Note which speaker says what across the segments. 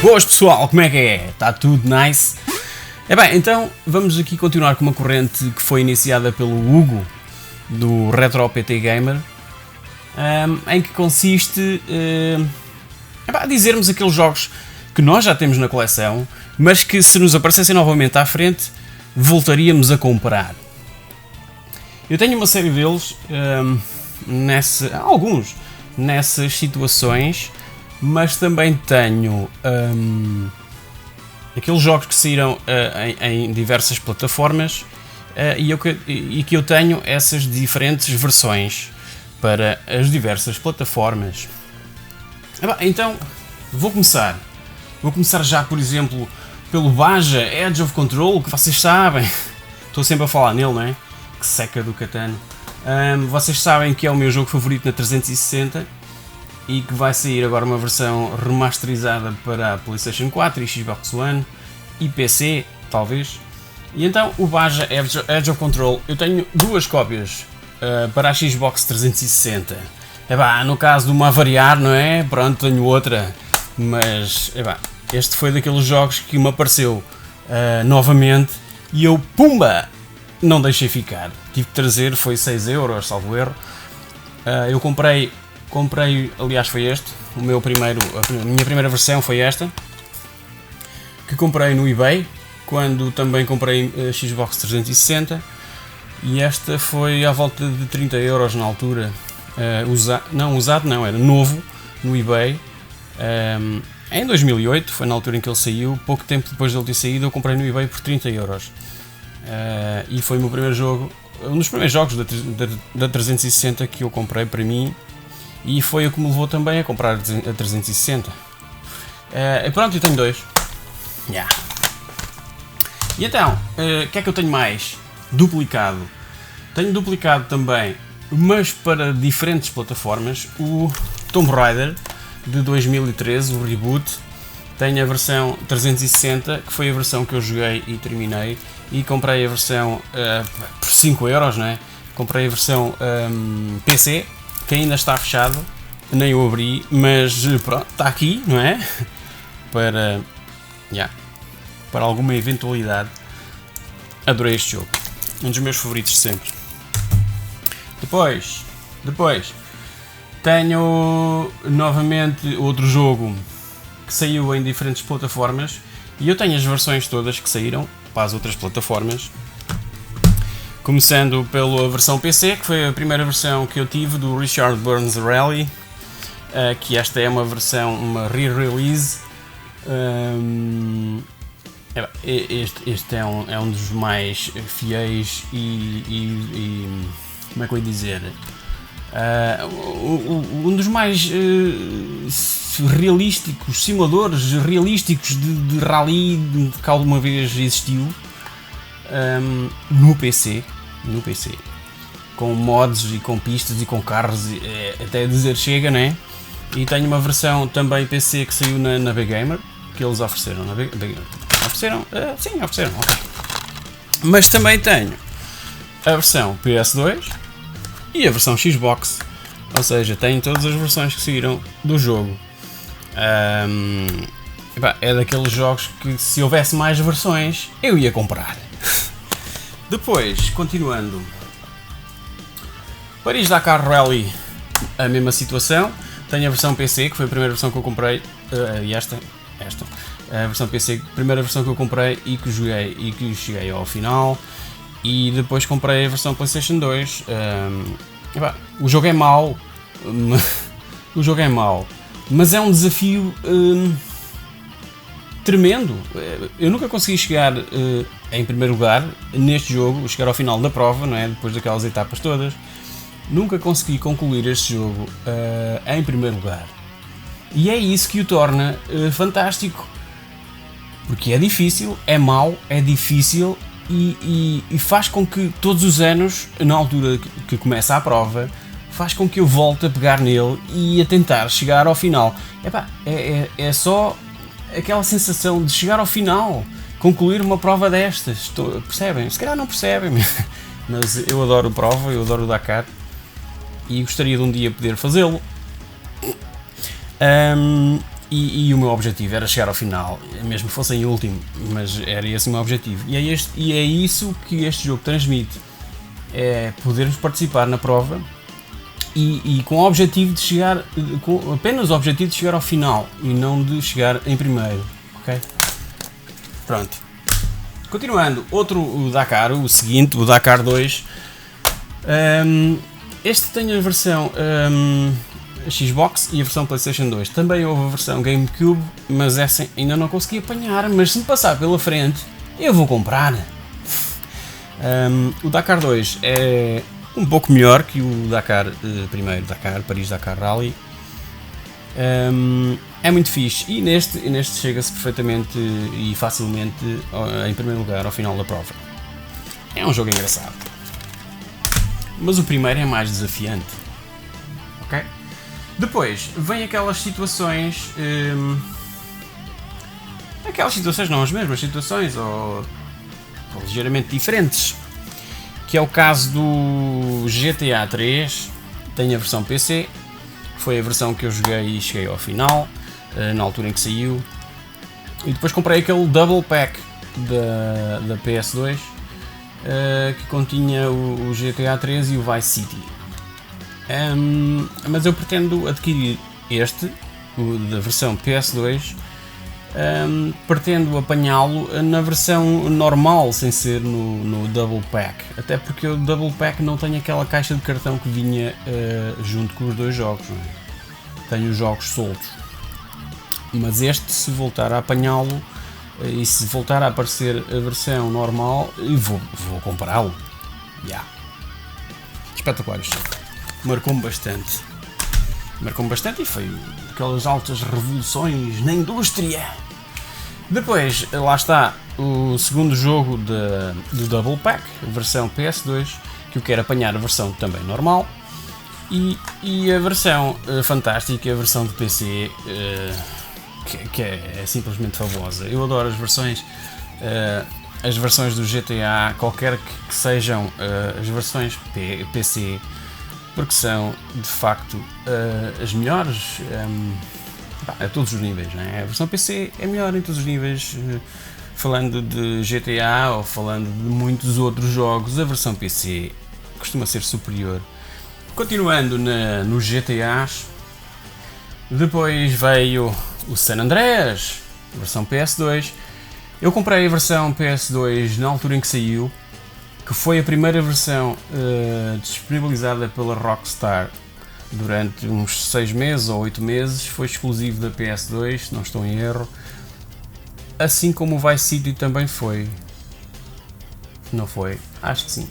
Speaker 1: Boas pessoal, como é que é? Está tudo nice? Bem, então vamos aqui continuar com uma corrente que foi iniciada pelo Hugo do Retro PT Gamer, em que consiste a dizermos aqueles jogos que nós já temos na coleção, mas que se nos aparecessem novamente à frente voltaríamos a comprar. Eu tenho uma série deles, alguns nessas situações, mas também tenho aqueles jogos que saíram em diversas plataformas e que eu tenho essas diferentes versões para as diversas plataformas. Então vou começar já, por exemplo, pelo Baja Edge of Control, que vocês sabem, estou sempre a falar nele, não é? Que seca do Catano. Vocês sabem que é o meu jogo favorito na 360 e que vai sair agora uma versão remasterizada para a PlayStation 4 e Xbox One e PC, talvez. E então o Baja Edge of Control, eu tenho duas cópias para a Xbox 360. No caso de uma a variar, não é? Pronto, tenho outra, mas este foi daqueles jogos que me apareceu novamente e eu, pumba, não deixei ficar. Tive que trazer, foi 6€, salvo erro. Eu comprei, aliás foi este, a minha primeira versão foi esta, que comprei no eBay, quando também comprei a Xbox 360, e esta foi à volta de 30€ na altura, usado não, era novo no eBay, em 2008, foi na altura em que ele saiu, pouco tempo depois de ele ter saído eu comprei no eBay por 30€, e foi o meu primeiro jogo, um dos primeiros jogos da 360 que eu comprei para mim. E foi o que me levou também a comprar a 360. E pronto, eu tenho dois. E então, o que é que eu tenho mais? Duplicado. Tenho duplicado também, mas para diferentes plataformas, o Tomb Raider de 2013, o reboot. Tenho a versão 360, que foi a versão que eu joguei e terminei. E comprei a versão por 5€, não é? Comprei a versão PC, que ainda está fechado, nem o abri, mas pronto, está aqui, não é? Para alguma eventualidade. Adorei este jogo, um dos meus favoritos de sempre. Depois tenho novamente outro jogo que saiu em diferentes plataformas e eu tenho as versões todas que saíram para as outras plataformas. Começando pela versão PC, que foi a primeira versão que eu tive do Richard Burns Rally, que esta é uma versão, uma re-release. Este é um dos mais fiéis e como é que eu ia dizer? Um dos mais realísticos, simuladores realísticos de rally que alguma vez existiu no PC, com mods e com pistas e com carros, até dizer chega, né? E tenho uma versão também PC que saiu na B-Gamer, que eles ofereceram na B-Gamer. Ofereceram? Sim, ofereceram. Okay. Mas também tenho a versão PS2 e a versão Xbox, ou seja, tenho todas as versões que saíram do jogo. É daqueles jogos que, se houvesse mais versões, eu ia comprar. Depois, continuando, Paris-Dakar Rally, a mesma situação. Tenho a versão PC, que foi a primeira versão que eu comprei, a versão PC, primeira versão que eu comprei e que joguei e que cheguei ao final. E depois comprei a versão PlayStation 2. O jogo é mau, mas é um desafio tremendo. Eu nunca consegui chegar em primeiro lugar neste jogo, chegar ao final da prova, não é? Depois daquelas etapas todas. Nunca consegui concluir este jogo em primeiro lugar. E é isso que o torna fantástico. Porque é difícil, é mau, é difícil e faz com que todos os anos, na altura que começa a prova, faz com que eu volte a pegar nele e a tentar chegar ao final. É só aquela sensação de chegar ao final, concluir uma prova destas. Percebem? Se calhar não percebem, mas eu adoro prova, eu adoro o Dakar e gostaria de um dia poder fazê-lo. E o meu objetivo era chegar ao final, mesmo que fosse em último, mas era esse o meu objetivo. E é isso que este jogo transmite, é podermos participar na prova e com o objetivo de chegar, com apenas o objetivo de chegar ao final e não de chegar em primeiro, ok? Pronto. Continuando, o Dakar, o seguinte, o Dakar 2. Este tem a versão Xbox e a versão PlayStation 2. Também houve a versão GameCube, mas essa ainda não consegui apanhar. Mas se me passar pela frente, eu vou comprar. O Dakar 2 é um pouco melhor que o Dakar primeiro, Paris-Dakar Rally. É muito fixe e neste chega-se perfeitamente e facilmente em primeiro lugar ao final da prova. É um jogo engraçado, mas o primeiro é mais desafiante, ok? Depois vem aquelas situações não, as mesmas situações ou ligeiramente diferentes, que é o caso do GTA 3. Tem a versão PC, foi a versão que eu joguei e cheguei ao final, na altura em que saiu, e depois comprei aquele Double Pack da PS2, que continha o GTA 3 e o Vice City. Mas eu pretendo adquirir da versão PS2, pretendo apanhá-lo na versão normal, sem ser no Double Pack, até porque o Double Pack não tem aquela caixa de cartão que vinha junto com os dois jogos, não é? Tenho os jogos soltos, mas se voltar a apanhá-lo e se voltar a aparecer a versão normal, vou comprá-lo. Espetacular isto. Marcou-me bastante e foi aquelas altas revoluções na indústria. Depois, lá está o segundo jogo do Double Pack, a versão PS2, que eu quero apanhar a versão também normal e a versão fantástica, a versão de PC, que é simplesmente fabulosa. Eu adoro as versões do GTA, qualquer que sejam as versões PC, porque são de facto as melhores a todos os níveis, não é? A versão PC é melhor em todos os níveis, falando de GTA ou falando de muitos outros jogos, a versão PC costuma ser superior. Continuando nos GTAs, depois veio o San Andreas, versão PS2. Eu comprei a versão PS2 na altura em que saiu, que foi a primeira versão disponibilizada pela Rockstar durante uns 6 meses ou 8 meses, foi exclusivo da PS2, se não estou em erro, assim como o Vice City também foi. Não foi? Acho que sim.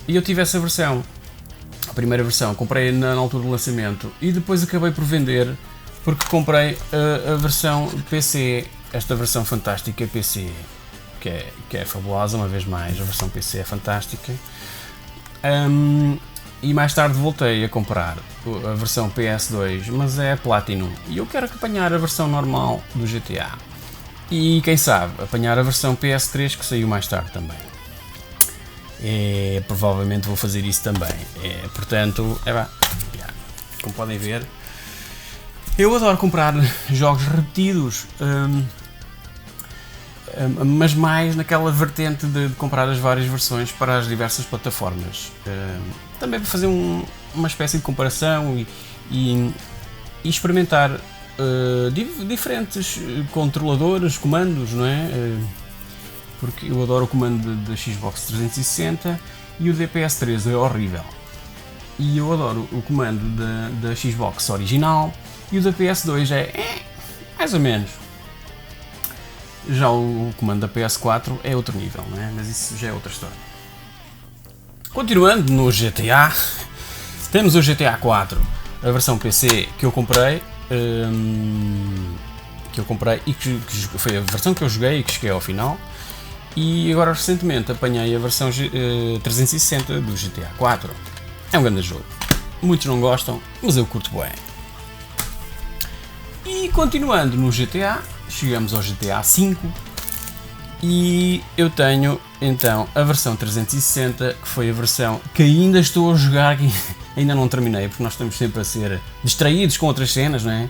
Speaker 1: E eu tive essa versão, a primeira versão, comprei na altura do lançamento e depois acabei por vender porque comprei a versão PC, esta versão fantástica PC, que é fabulosa, uma vez mais, a versão PC é fantástica. E mais tarde voltei a comprar a versão PS2, mas é Platinum, e eu quero apanhar a versão normal do GTA. E quem sabe, apanhar a versão PS3 que saiu mais tarde também. Provavelmente vou fazer isso também. Portanto, como podem ver, eu adoro comprar jogos repetidos, mas mais naquela vertente de comprar as várias versões para as diversas plataformas. Também para fazer uma espécie de comparação e experimentar diferentes controladores, comandos, não é? Porque eu adoro o comando da Xbox 360 e o DPS3 é horrível. E eu adoro o comando da Xbox original e o da PS2 é mais ou menos. Já o comando da PS4 é outro nível, não é? Mas isso já é outra história. Continuando no GTA, temos o GTA 4, a versão PC que eu comprei, e que foi a versão que eu joguei e que cheguei ao final. E agora recentemente apanhei a versão 360 do GTA 4. É um grande jogo. Muitos não gostam, mas eu curto bem. E continuando no GTA, chegamos ao GTA V e eu tenho então a versão 360, que foi a versão que ainda estou a jogar, que ainda não terminei, porque nós estamos sempre a ser distraídos com outras cenas, não é?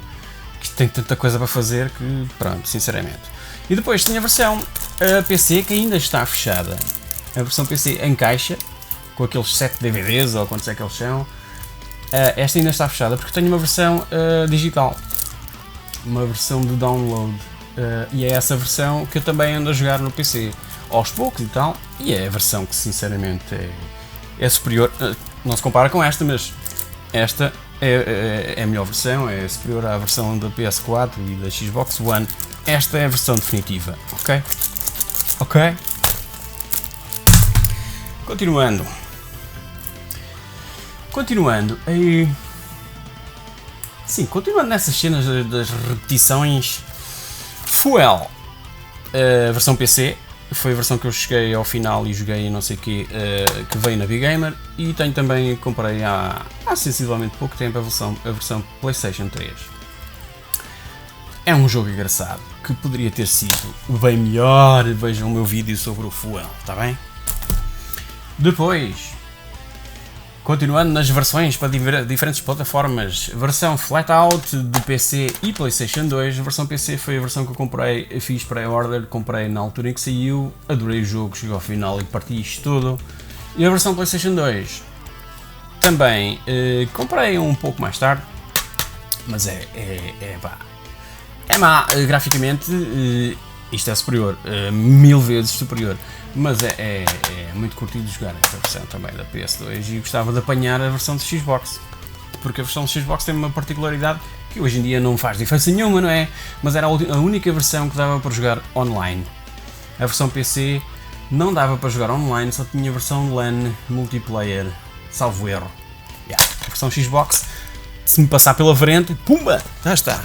Speaker 1: Isto tem tanta coisa para fazer que, pronto, sinceramente. E depois tem a versão PC que ainda está fechada. A versão PC em caixa, com aqueles 7 DVDs ou quantos é que eles são. Esta ainda está fechada porque tenho uma versão digital. Uma versão de download. E é essa versão que eu também ando a jogar no PC. Aos poucos e tal. E é a versão que sinceramente é superior. Não se compara com esta, mas esta é a melhor versão. É superior à versão da PS4 e da Xbox One. Esta é a versão definitiva. Ok? Ok? Continuando, aí. Sim, continuando nessas cenas das repetições. Fuel, a versão PC, foi a versão que eu cheguei ao final e joguei não sei o que veio na Big Gamer. E tenho também, comprei há sensivelmente pouco tempo a versão PlayStation 3. É um jogo engraçado, que poderia ter sido bem melhor. Vejam o meu vídeo sobre o Fuel, está bem? Depois, continuando nas versões para diferentes plataformas, versão Flatout de PC e PlayStation 2. A versão PC foi a versão que eu comprei, fiz pré-order, comprei na altura em que saiu, adorei o jogo, cheguei ao final e parti isto tudo. E a versão PlayStation 2 também comprei um pouco mais tarde, mas é má, graficamente isto é superior, 1000 vezes superior, mas é muito curtido jogar esta versão também da PS2 e gostava de apanhar a versão de Xbox, porque a versão de Xbox tem uma particularidade que hoje em dia não faz diferença nenhuma, não é? Mas era a única versão que dava para jogar online. A versão PC não dava para jogar online, só tinha a versão LAN multiplayer, salvo erro. A versão Xbox, se me passar pela frente, pumba, já está.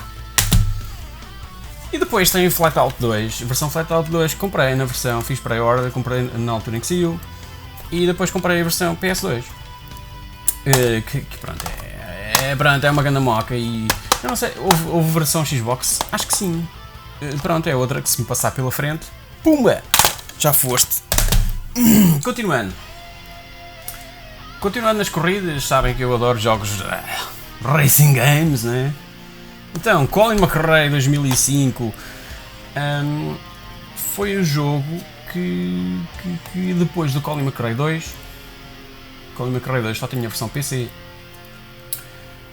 Speaker 1: E depois tem o Flatout 2, a versão Flatout 2 comprei na versão, fiz pré-order, comprei na altura em que saiu, e depois comprei a versão PS2, que pronto, é uma grande moca. E eu não sei, houve versão Xbox? Acho que sim. Pronto, é outra que se me passar pela frente, pumba, já foste. Continuando nas corridas, sabem que eu adoro jogos racing games, né? Então, Colin McRae 2005 foi o jogo que depois do Colin McRae 2 só tinha a versão PC.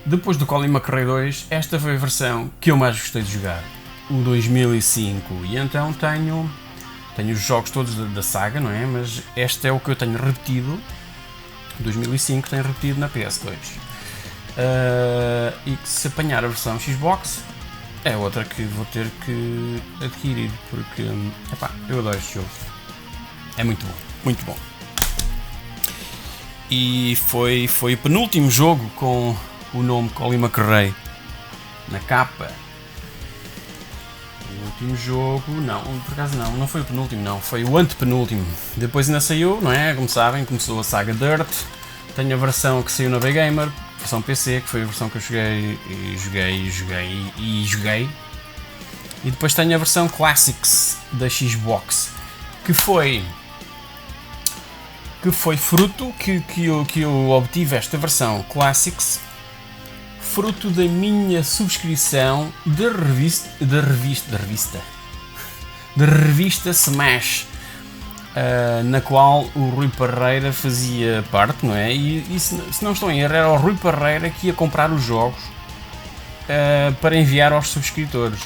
Speaker 1: Depois do Colin McRae 2, esta foi a versão que eu mais gostei de jogar, o 2005, e então tenho os jogos todos da saga, não é? Mas este é o que eu tenho repetido, 2005 tenho repetido na PS2. E que se apanhar a versão Xbox é outra que vou ter que adquirir, porque eu adoro este jogo, é muito bom, muito bom. E foi o penúltimo jogo com o nome Colin McRae na capa. O último jogo, não, por acaso não foi o penúltimo, não, foi o antepenúltimo. Depois ainda saiu, não é? Como sabem, começou a saga Dirt. Tenho a versão que saiu na Big Gamer, versão PC, que foi a versão que eu joguei. E depois tenho a versão Classics da Xbox, que foi fruto que eu obtive esta versão Classics, fruto da minha subscrição da revista Smash, na qual o Rui Parreira fazia parte, não é? E se não estou em erro, era o Rui Parreira que ia comprar os jogos para enviar aos subscritores,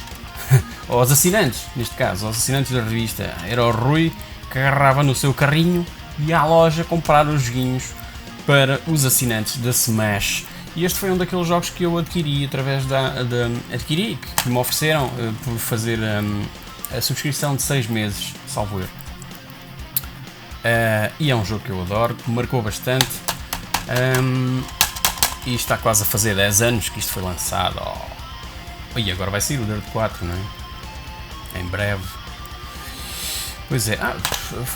Speaker 1: aos assinantes, neste caso, aos assinantes da revista. Era o Rui que agarrava no seu carrinho e ia à loja comprar os joguinhos para os assinantes da Smash. E este foi um daqueles jogos que eu adquiri através que me ofereceram por fazer a subscrição de 6 meses, salvo erro. E é um jogo que eu adoro, que me marcou bastante, e está quase a fazer 10 anos que isto foi lançado. E agora vai sair o Dirt 4, não é? Em breve. Pois é,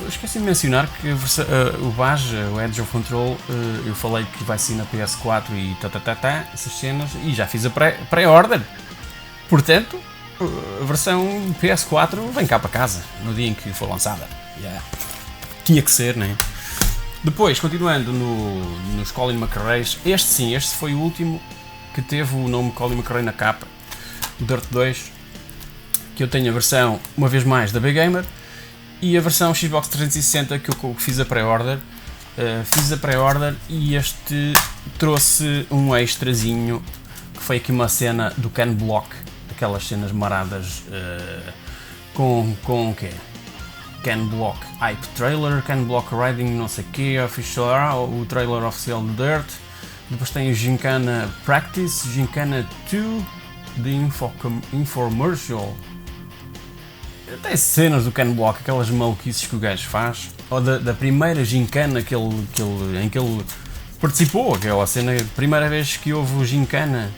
Speaker 1: esqueci de mencionar que o Baja, o Edge of Control, eu falei que vai sair na PS4 e essas cenas, e já fiz a pré-order. Portanto, a versão PS4 vem cá para casa no dia em que for lançada. Tinha que ser, não é? Depois, continuando nos Colin McRae, este foi o último que teve o nome Colin McRae na capa. o Dirt 2, que eu tenho a versão, uma vez mais, da B-Gamer, e a versão Xbox 360 que eu fiz a pré-order. Fiz a pré-order e este trouxe um extrazinho, que foi aqui uma cena do Ken Block, aquelas cenas maradas com o quê? Ken Block Hype Trailer, Ken Block Riding não sei o quê, official, o trailer oficial do Dirt. Depois tem o Gincana Practice, Gincana 2, The Infomercial. Tem cenas do Ken Block, aquelas maluquices que o gajo faz. Ou da primeira gincana em que ele participou, aquela cena, primeira vez que houve o gincana.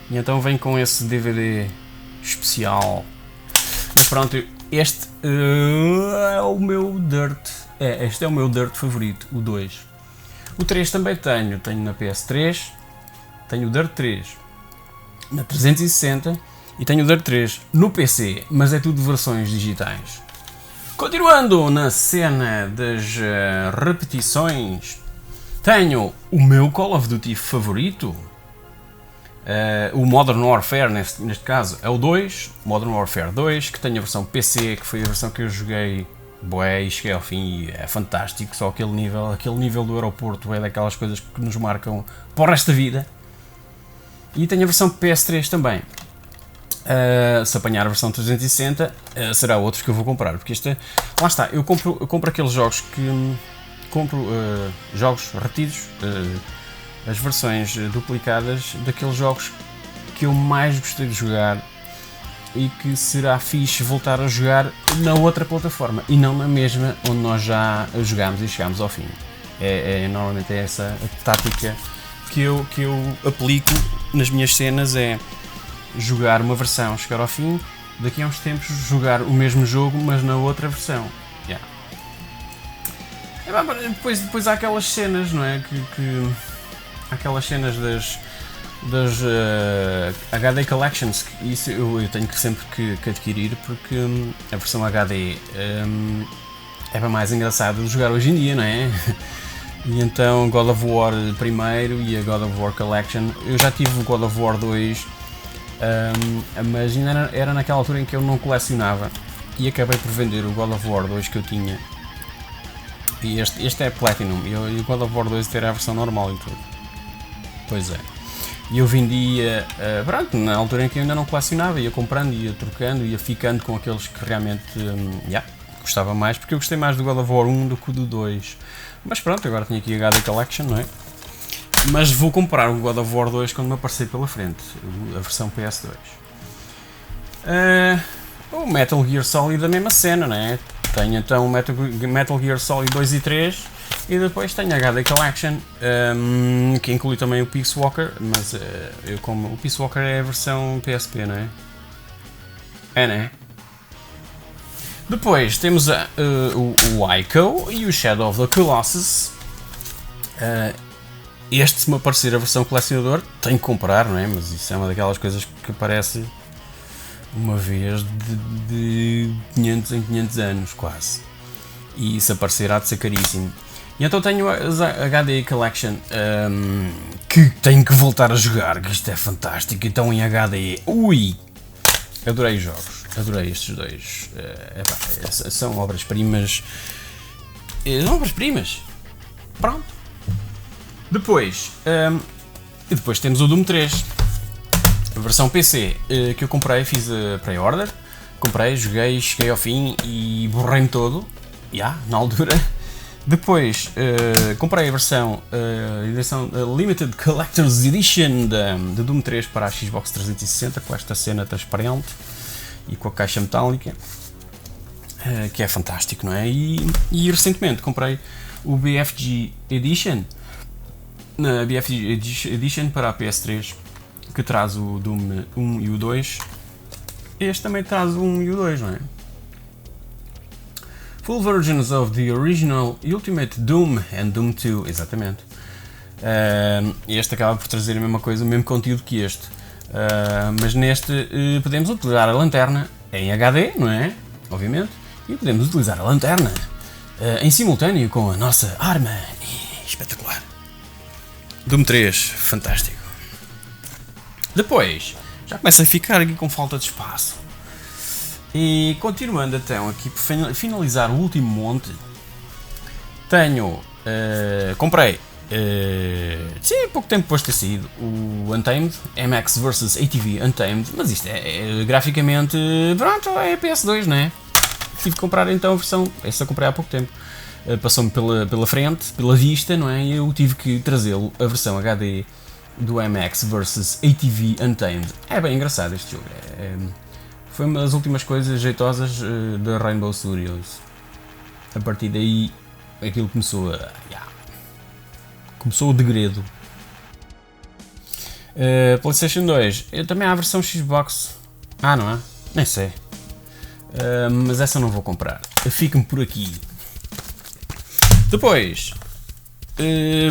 Speaker 1: E então vem com esse DVD especial. E pronto, este é o meu Dirt. Este é o meu Dirt favorito, o 2. O 3 também tenho na PS3, tenho o Dirt 3 na 360 e tenho o Dirt 3 no PC, mas é tudo versões digitais. Continuando na cena das repetições, tenho o meu Call of Duty favorito, o Modern Warfare, neste caso é o 2, Modern Warfare 2, que tem a versão PC, que foi a versão que eu joguei bué e cheguei ao fim e é fantástico, só aquele nível do aeroporto é daquelas coisas que nos marcam para o resto da vida. E tenho a versão PS3 também. Se apanhar a versão 360 será outro que eu vou comprar, porque este lá está, eu compro aqueles jogos que compro jogos repetidos, as versões duplicadas daqueles jogos que eu mais gostei de jogar e que será fixe voltar a jogar na outra plataforma e não na mesma onde nós já jogámos e chegámos ao fim. Normalmente é essa a tática que eu aplico nas minhas cenas, é jogar uma versão, chegar ao fim, daqui a uns tempos jogar o mesmo jogo, mas na outra versão. Yeah. Depois há aquelas cenas, não é? Aquelas cenas das HD Collections, isso eu tenho que sempre que adquirir, porque a versão HD é mais engraçada de jogar hoje em dia, não é? E então God of War primeiro e a God of War Collection, eu já tive o God of War 2, mas ainda era naquela altura em que eu não colecionava e acabei por vender o God of War 2 que eu tinha, e este é Platinum, e o God of War 2 era a versão normal e tudo. Pois é, e eu vendia, pronto, na altura em que eu ainda não colecionava, ia comprando, ia trocando, ia ficando com aqueles que realmente gostava mais, porque eu gostei mais do God of War 1 do que do 2, mas pronto, agora tenho aqui a HD Collection, não é? Mas vou comprar o God of War 2 quando me aparecer pela frente, a versão PS2. O Metal Gear Solid da mesma cena, não é? Tenho então o Metal Gear Solid 2 e 3 e depois tenho a HD Collection, que inclui também o Peace Walker, mas como o Peace Walker é a versão PSP, não é? Não é? Depois temos o Ico e o Shadow of the Colossus. Este, se me aparecer a versão colecionador, tenho que comprar, não é? Mas isso é uma daquelas coisas que aparece uma vez de 500 em 500 anos, quase. E se aparecer, há de ser caríssimo. E então tenho a HD Collection, que tenho que voltar a jogar, que isto é fantástico. Então em HD, adorei os jogos, adorei estes dois. São obras-primas. São obras-primas. Pronto. Depois temos o Doom 3, a versão PC, que eu comprei, fiz a pré-order, comprei, joguei, cheguei ao fim e borrei-me todo, na altura. Depois comprei a versão Limited Collector's Edition de Doom 3 para a Xbox 360, com esta cena transparente e com a caixa metálica, que é fantástico, não é? E recentemente comprei o BFG Edition, na BFG Edition para a PS3, que traz o Doom 1 e o 2. Este também traz o 1 e o 2, não é? Full versions of the original Ultimate Doom and Doom 2, exatamente. Este acaba por trazer a mesma coisa, o mesmo conteúdo que este. Mas neste podemos utilizar a lanterna em HD, não é? Obviamente. E podemos utilizar a lanterna em simultâneo com a nossa arma. Espetacular. Doom 3, fantástico. Depois, Já começa a ficar aqui com falta de espaço. E continuando então aqui para finalizar o último monte, tenho, comprei, sim, pouco tempo depois de ter saído, o Untamed, MX vs ATV Untamed, mas isto é graficamente, pronto, é PS2, não é? Tive que comprar então a versão, essa comprei há pouco tempo, passou-me pela frente, pela vista, não é? E eu tive que trazê-lo, a versão HD do MX vs ATV Untamed. É bem engraçado este jogo, foi uma das últimas coisas jeitosas da Rainbow Studios. A partir daí, aquilo começou começou o degredo. PlayStation 2, também há a versão Xbox. Não há? Nem sei. Mas essa não vou comprar. Fico-me por aqui. Depois,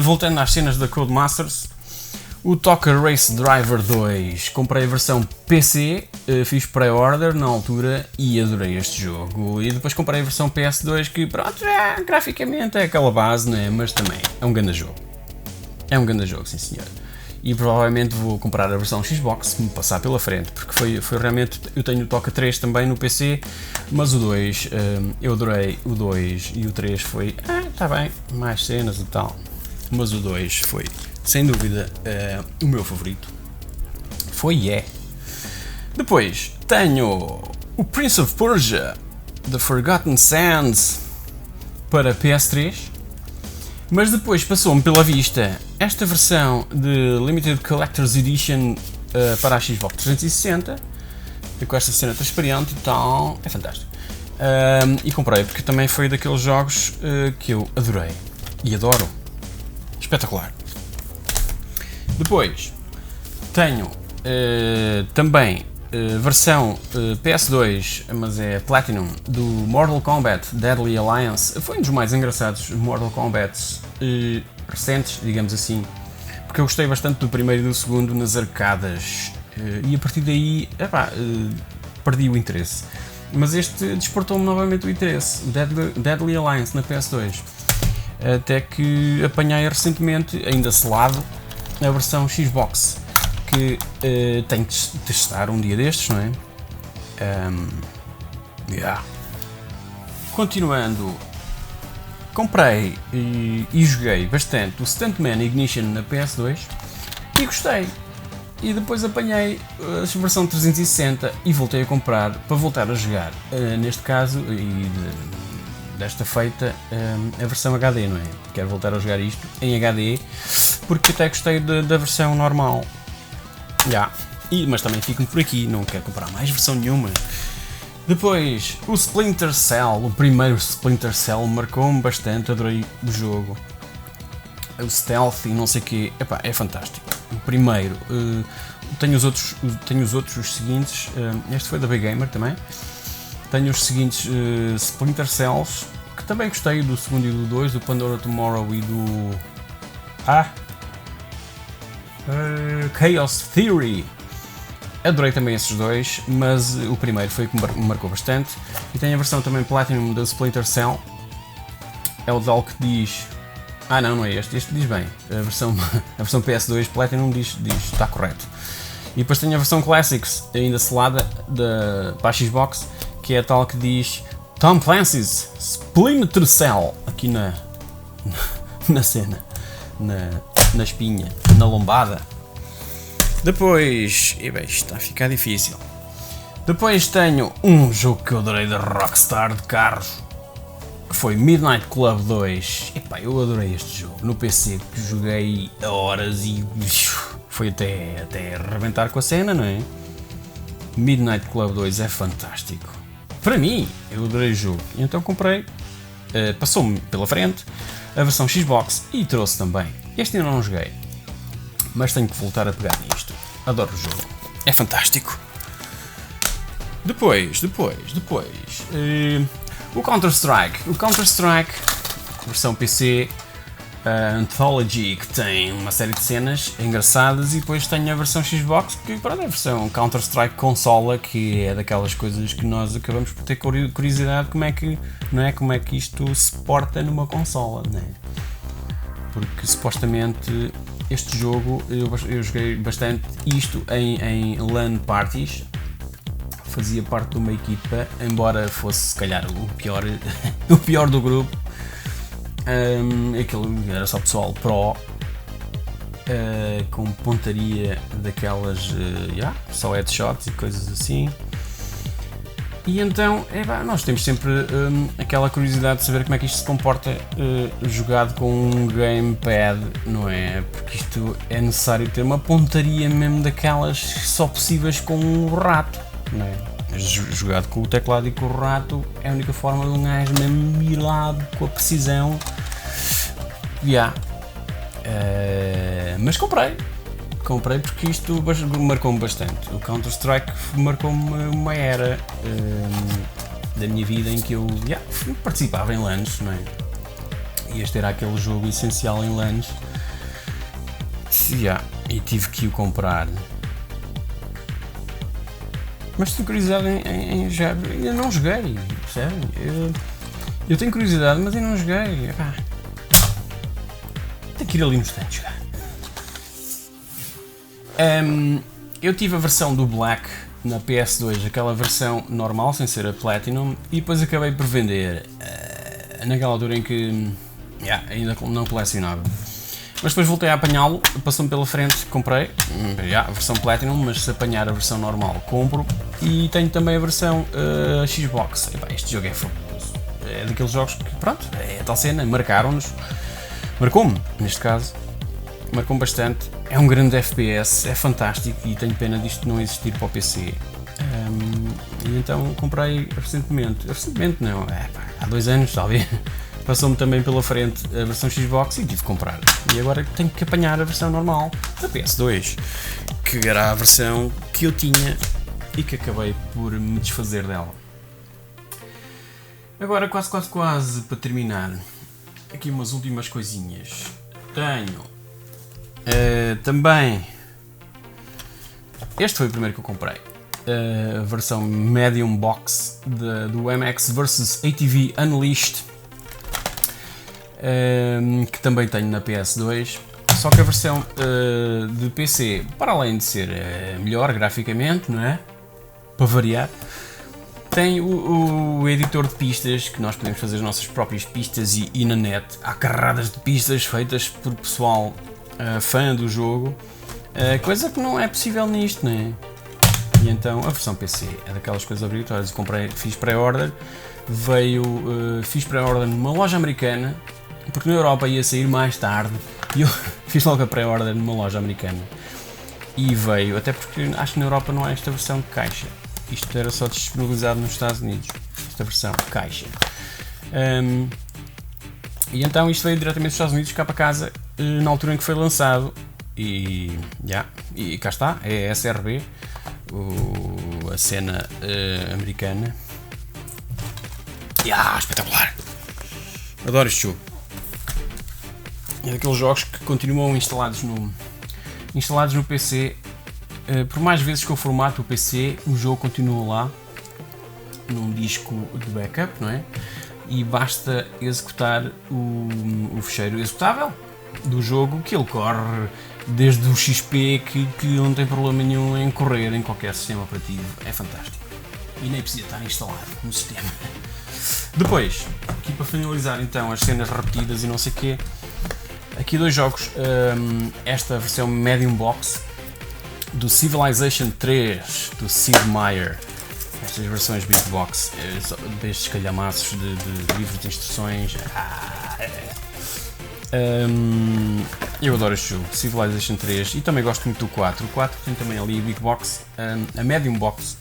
Speaker 1: voltando às cenas da Codemasters, o TOCA Race Driver 2, comprei a versão PC, fiz pré-order na altura e adorei este jogo. E depois comprei a versão PS2 que, pronto, já graficamente é aquela base, né? Mas também é um grande jogo. É um grande jogo, sim senhor. E provavelmente vou comprar a versão Xbox, se me passar pela frente, porque foi realmente, eu tenho o TOCA 3 também no PC, mas o 2, eu adorei o 2 e o 3 foi, tá bem, mais cenas e tal, mas o 2 foi, sem dúvida, o meu favorito. Depois tenho o Prince of Persia, The Forgotten Sands, para PS3, mas depois passou-me pela vista esta versão de Limited Collector's Edition para a Xbox 360, com esta cena transparente e tal, é fantástico. E comprei porque também foi daqueles jogos que eu adorei e adoro. Espetacular. Depois tenho também versão PS2, mas é Platinum, do Mortal Kombat Deadly Alliance. Foi um dos mais engraçados Mortal Kombat recentes, digamos assim, porque eu gostei bastante do primeiro e do segundo nas arcadas, e a partir daí perdi o interesse. Mas este despertou-me novamente o interesse, Deadly Alliance na PS2, até que apanhei recentemente, ainda selado, a versão Xbox, que tenho de testar um dia destes, não é? Continuando, comprei e joguei bastante o Stuntman Ignition na PS2 e gostei. E depois apanhei a versão 360 e voltei a comprar para voltar a jogar. Neste caso, desta feita, a versão HD, não é? Quero voltar a jogar isto em HD porque até gostei da versão normal. Mas também fico por aqui, não quero comprar mais versão nenhuma. Depois, o Splinter Cell, o primeiro Splinter Cell, marcou-me bastante, adorei o jogo. O stealth e não sei o quê, é fantástico. O primeiro, tenho os outros, os seguintes, este foi da Big Gamer também. Tenho os seguintes Splinter Cells, que também gostei do segundo e do 2, do Pandora Tomorrow e do Chaos Theory. Adorei também esses dois, mas o primeiro foi o que me marcou bastante. E tem a versão também Platinum da Splinter Cell. É o tal que diz... não é este diz bem. A versão PS2 Platinum diz está correto. E depois tem a versão Classics, ainda selada, para a Xbox, que é a tal que diz Tom Clancy's Splinter Cell, aqui na cena, na espinha, na lombada. Depois, isto está a ficar difícil. Depois tenho um jogo que eu adorei da Rockstar de carros, que foi Midnight Club 2. Eu adorei este jogo no PC, que joguei a horas e foi até arrebentar com a cena, não é? Midnight Club 2 é fantástico. Para mim, eu adorei o jogo. Então comprei, passou-me pela frente a versão Xbox e trouxe também. Este ainda não joguei, mas tenho que voltar a pegar nisto. Adoro o jogo, é fantástico. Depois, o Counter-Strike, versão PC, Anthology, que tem uma série de cenas engraçadas, e depois tenho a versão Xbox, que é a versão Counter-Strike consola, que é daquelas coisas que nós acabamos por ter curiosidade como é que isto se porta numa consola, não é? Porque supostamente este jogo eu joguei bastante isto em LAN parties. Fazia parte de uma equipa, embora fosse se calhar o pior, o pior do grupo. Aquilo era só pessoal pro, com pontaria daquelas, só headshots e coisas assim. E então, nós temos sempre aquela curiosidade de saber como é que isto se comporta jogado com um gamepad, não é? Porque isto é necessário ter uma pontaria mesmo daquelas só possíveis com um rato, não é? Jogado com o teclado e com o rato é a única forma de um gajo mesmo mirado com a precisão. Mas comprei porque isto marcou-me bastante. O Counter-Strike marcou-me uma era da minha vida em que eu participava em LANs, não é? E este era aquele jogo essencial em LANs. E tive que o comprar. Mas tenho curiosidade em jogar. Ainda não joguei, percebem? Eu tenho curiosidade, mas ainda não joguei. Tenho que ir ali no stand jogar. Eu tive a versão do Black na PS2, aquela versão normal, sem ser a Platinum, e depois acabei por vender naquela altura em que ainda não colecionava. Mas depois voltei a apanhá-lo, passou-me pela frente, comprei a versão Platinum, mas se apanhar a versão normal, compro. E tenho também a versão Xbox. Este jogo é fabuloso. É daqueles jogos que, pronto, é a tal cena, marcou-me, neste caso. Marcou-me bastante. É um grande FPS, é fantástico e tenho pena disto não existir para o PC. E então comprei recentemente não, há 2 anos talvez. Passou-me também pela frente a versão Xbox e tive que comprar. E agora tenho que apanhar a versão normal da PS2, que era a versão que eu tinha e que acabei por me desfazer dela. Agora quase para terminar, aqui umas últimas coisinhas. Tenho também, este foi o primeiro que eu comprei, a versão Medium Box do MX vs ATV Unleashed, que também tenho na PS2, só que a versão de PC, para além de ser melhor graficamente, não é? Para variar, tem o editor de pistas, que nós podemos fazer as nossas próprias pistas e na net há carradas de pistas feitas por pessoal fã do jogo, coisa que não é possível nisto, não é? E então a versão PC é daquelas coisas obrigatórias. Fiz pré-order, fiz pré-order numa loja americana, porque na Europa ia sair mais tarde, e eu fiz logo a pré-order numa loja americana. E veio, até porque acho que na Europa não há esta versão de caixa. Isto era só disponibilizado nos Estados Unidos, esta versão de caixa. E então isto veio diretamente dos Estados Unidos cá para casa, na altura em que foi lançado. E cá está, é SRB, a cena americana. Espetacular! Adoro este jogo. É daqueles jogos que continuam instalados no PC. Por mais vezes que eu formato o PC, o jogo continua lá num disco de backup, não é? E basta executar o fecheiro executável do jogo, que ele corre desde o XP, que não tem problema nenhum em correr em qualquer sistema operativo. É fantástico. E nem precisa estar instalado no sistema. Depois, aqui para finalizar então as cenas repetidas e não sei o quê, aqui 2 jogos. Esta versão Medium Box do Civilization 3 do Sid Meier. Estas versões Big Box, destes calhamaços de livros de instruções. Eu adoro este jogo, Civilization 3, e também gosto muito do 4. O 4 tem também ali a Big Box, a Medium Box,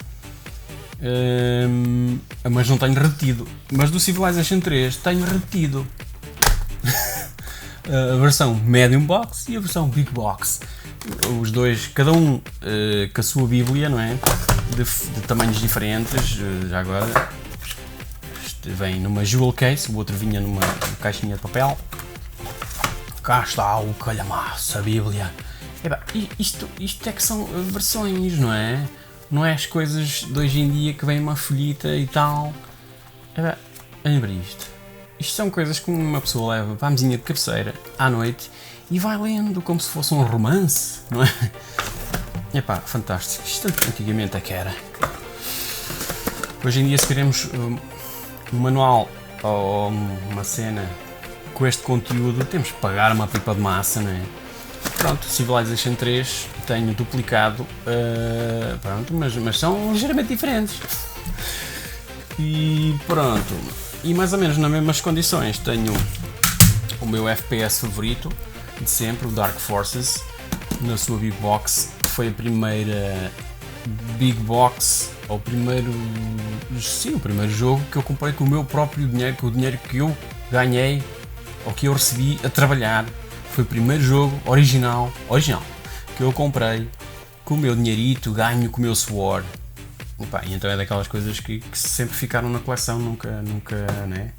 Speaker 1: mas não tenho repetido. Mas do Civilization 3 tenho repetido a versão Medium Box e a versão Big Box. Os dois, cada um com a sua bíblia, não é? De tamanhos diferentes. Já agora, este vem numa jewel case, o outro vinha numa caixinha de papel. Cá está o calhamaço, a bíblia. Isto é que são versões, não é? Não é as coisas de hoje em dia que vem uma folhita e tal. Olhem para isto. Isto são coisas que uma pessoa leva para a mesinha de cabeceira à noite e vai lendo como se fosse um romance, não é? Epá, fantástico. Isto antigamente é que era. Hoje em dia, se queremos um manual ou uma cena com este conteúdo, temos que pagar uma pipa de massa, não é? Pronto, Civilization 3 tenho duplicado, pronto, mas são ligeiramente diferentes. E pronto, e mais ou menos nas mesmas condições tenho o meu FPS favorito de sempre, o Dark Forces, na sua Big Box, que foi a primeira Big Box, ou o primeiro jogo que eu comprei com o meu próprio dinheiro, com o dinheiro que eu ganhei, ou que eu recebi a trabalhar. Foi o primeiro jogo original, que eu comprei com o meu dinheirito, ganho com o meu suor. E então é daquelas coisas que sempre ficaram na coleção, nunca, né?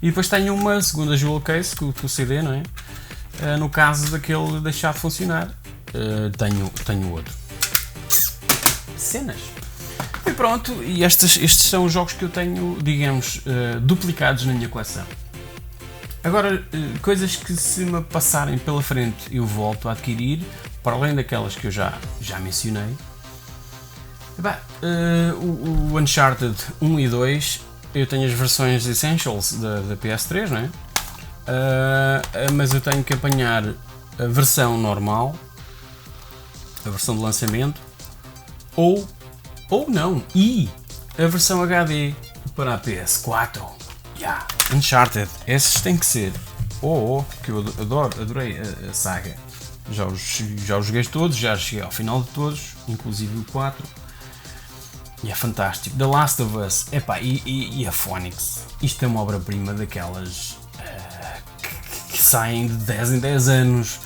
Speaker 1: E depois tenho uma segunda jewel case com o CD, não é? No caso daquele deixar de funcionar, tenho outro. Cenas. E pronto, e estes são os jogos que eu tenho, digamos, duplicados na minha coleção. Agora, coisas que se me passarem pela frente eu volto a adquirir, para além daquelas que eu já mencionei. O Uncharted 1 e 2, eu tenho as versões Essentials da PS3, não é? Mas eu tenho que apanhar a versão normal, a versão de lançamento, ou não, e a versão HD para a PS4. Uncharted, esses têm que ser. Que eu adorei a saga. Já os joguei todos, já cheguei ao final de todos, inclusive o 4. E é fantástico. The Last of Us, e a Phoenix. Isto é uma obra-prima daquelas que saem de 10 em 10 anos.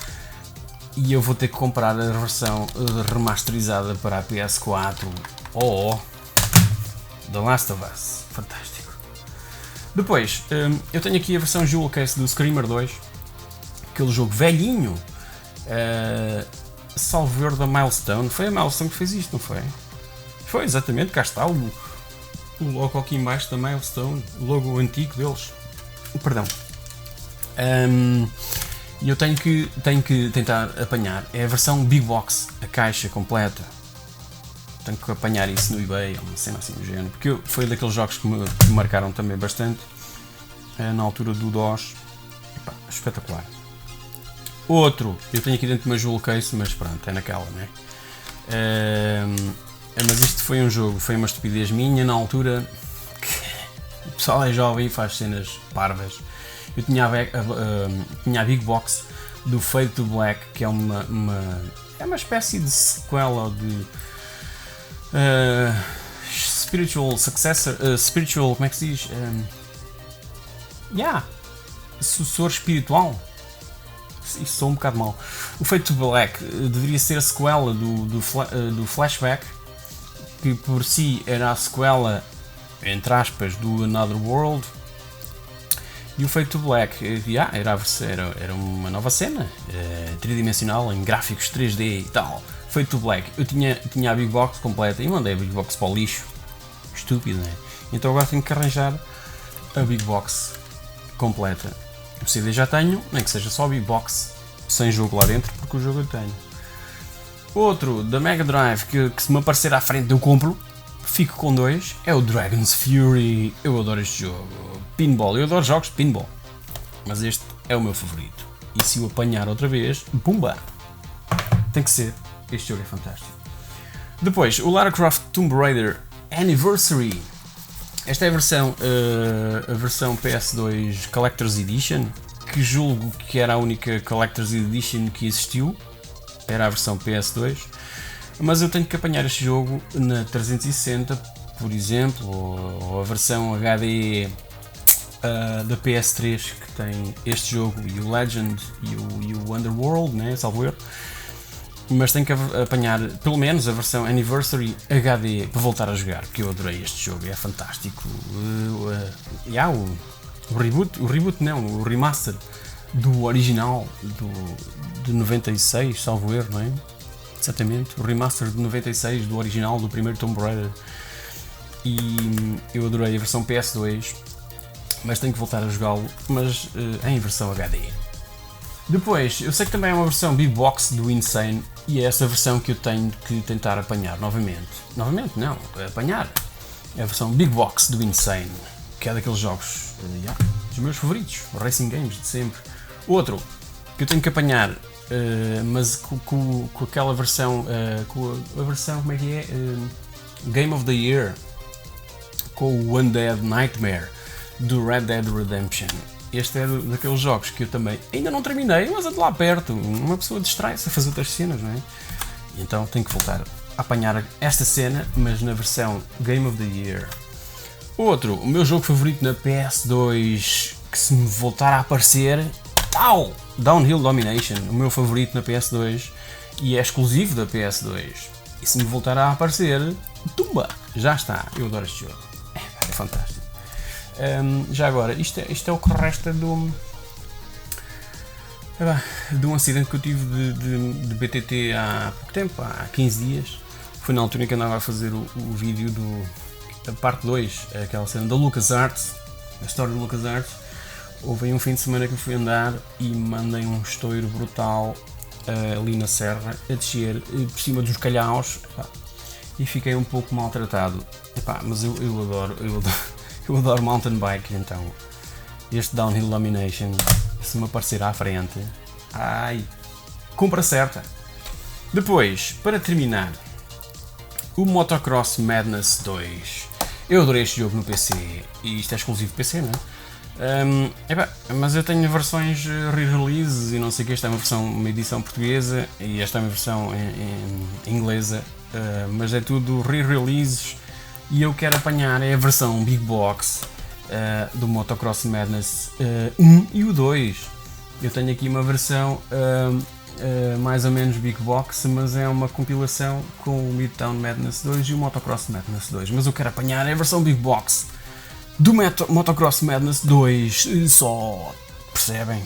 Speaker 1: E eu vou ter que comprar a versão remasterizada para a PS4. The Last of Us, fantástico. Depois, eu tenho aqui a versão Jewel Case do Screamer 2, aquele jogo velhinho, salvo erro da Milestone. Foi a Milestone que fez isto, não foi? Foi, exatamente, cá está o logo aqui embaixo da Milestone, o logo antigo deles. Perdão. E eu tenho que tentar apanhar, é a versão Big Box, a caixa completa. Tenho que apanhar isso no eBay, uma cena assim do género, porque foi daqueles jogos que me marcaram também bastante, na altura do DOS. Espetacular. Outro, eu tenho aqui dentro de uma jewel case, mas pronto, é naquela, né? Mas isto foi um jogo, foi uma estupidez minha na altura. O pessoal é jovem e faz cenas parvas. Eu tinha a Big Box do Fade to Black, que é uma espécie de sequela de spiritual successor, como é que se diz? Sucessor espiritual. Isso sou um bocado mal. O Fade to Black deveria ser a sequela do Flashback, que por si era a sequela, entre aspas, do Another World. E o Fade to Black era uma nova cena, tridimensional, em gráficos 3D e tal. Fade to Black, eu tinha a Big Box completa e mandei a Big Box para o lixo. Estúpido, não é? Então agora tenho que arranjar a Big Box completa. O CD já tenho, nem que seja só a Big Box, sem jogo lá dentro, porque o jogo eu tenho. Outro da Mega Drive que se me aparecer à frente eu compro, fico com dois, é o Dragon's Fury. Eu adoro este jogo. Pinball, eu adoro jogos de pinball, mas este é o meu favorito. E se o apanhar outra vez, pumba! Tem que ser, este jogo é fantástico. Depois, o Lara Croft Tomb Raider Anniversary. Esta é a versão PS2 Collector's Edition, que julgo que era a única Collector's Edition que existiu. Era a versão PS2, mas eu tenho que apanhar este jogo na 360, por exemplo, ou a versão HD da PS3, que tem este jogo e o Legend e o Underworld, né, salvo erro. Mas tenho que apanhar pelo menos a versão Anniversary HD para voltar a jogar, porque eu adorei este jogo, é fantástico. O remaster do original de 96, salvo erro, não é? Exatamente, o remaster de 96 do original do primeiro Tomb Raider. E eu adorei a versão PS2, mas tenho que voltar a jogá-lo, mas em versão HD. Depois, eu sei que também é uma versão Big Box do Insane e é essa versão que eu tenho que tentar apanhar novamente. Novamente não, apanhar. É a versão Big Box do Insane, que é daqueles jogos dos meus favoritos, racing games de sempre. Outro que eu tenho que apanhar, mas com aquela versão, com a versão, como é que é? Game of the Year, com o Undead Nightmare do Red Dead Redemption. Este é daqueles jogos que eu também ainda não terminei, mas ando lá perto. Uma pessoa distrai-se a fazer outras cenas, não é? E então tenho que voltar a apanhar esta cena, mas na versão Game of the Year. Outro, o meu jogo favorito na PS2, que se me voltar a aparecer, Downhill Domination, o meu favorito na PS2 e é exclusivo da PS2. E se me voltar a aparecer, tumba, já está. Eu adoro este jogo, é fantástico. Já agora, isto é o que resta de um acidente que eu tive de BTT há pouco tempo, há 15 dias. Foi na altura em que andava a fazer o vídeo da parte 2, aquela cena da LucasArts, a história do LucasArts. Houve aí um fim de semana que eu fui andar e mandei um estouro brutal ali na serra, a descer por cima dos calhaus, e fiquei um pouco maltratado. Mas eu adoro mountain bike, então este Downhill Domination, se me aparecer à frente, compra certa. Depois, para terminar, o Motocross Madness 2. Eu adorei este jogo no PC, e isto é exclusivo PC, não é? Mas eu tenho versões re-releases e não sei o que. Esta é uma edição portuguesa e esta é uma versão em inglesa, mas é tudo re-releases. E eu quero apanhar a versão Big Box do Motocross Madness 1 e o 2. Eu tenho aqui uma versão mais ou menos Big Box, mas é uma compilação com o Midtown Madness 2 e o Motocross Madness 2. Mas eu quero apanhar a versão Big Box do Motocross Madness 2. Só percebem?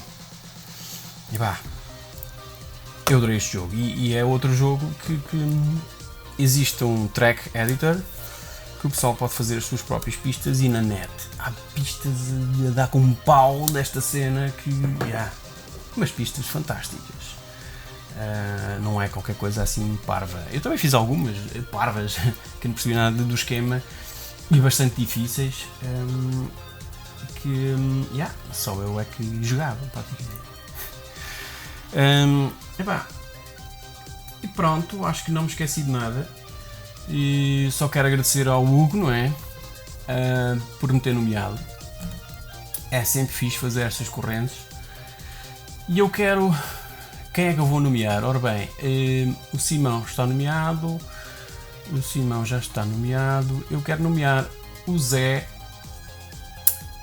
Speaker 1: Eu adorei este jogo. E é outro jogo que existe um track editor que o pessoal pode fazer as suas próprias pistas, e na net há pistas a dar com um pau desta cena que umas pistas fantásticas. Não é qualquer coisa assim parva. Eu também fiz algumas parvas que não percebi nada do esquema e bastante difíceis, que só eu é que jogava praticamente. E pronto, acho que não me esqueci de nada. E só quero agradecer ao Hugo, não é? Por me ter nomeado. É sempre fixe fazer estas correntes. E eu quero... Quem é que eu vou nomear? Ora bem, o Simão está nomeado. O Simão já está nomeado. Eu quero nomear o Zé.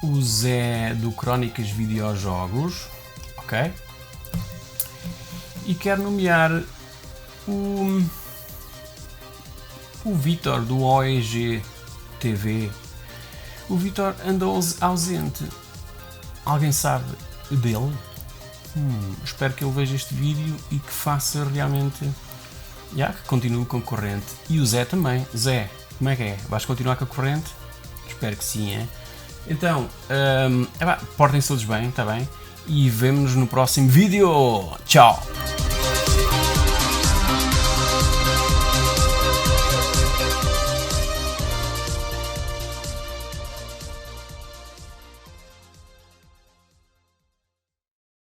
Speaker 1: O Zé do Crónicas Videojogos. Ok? E quero nomear o Vitor do OEG TV. O Vitor andou ausente. Alguém sabe dele? Espero que ele veja este vídeo e que faça realmente... que continue concorrente. E o Zé também. Zé, como é que é? Vais continuar com a corrente? Espero que sim, é? Então, portem-se todos bem, está bem? E vemo-nos no próximo vídeo. Tchau!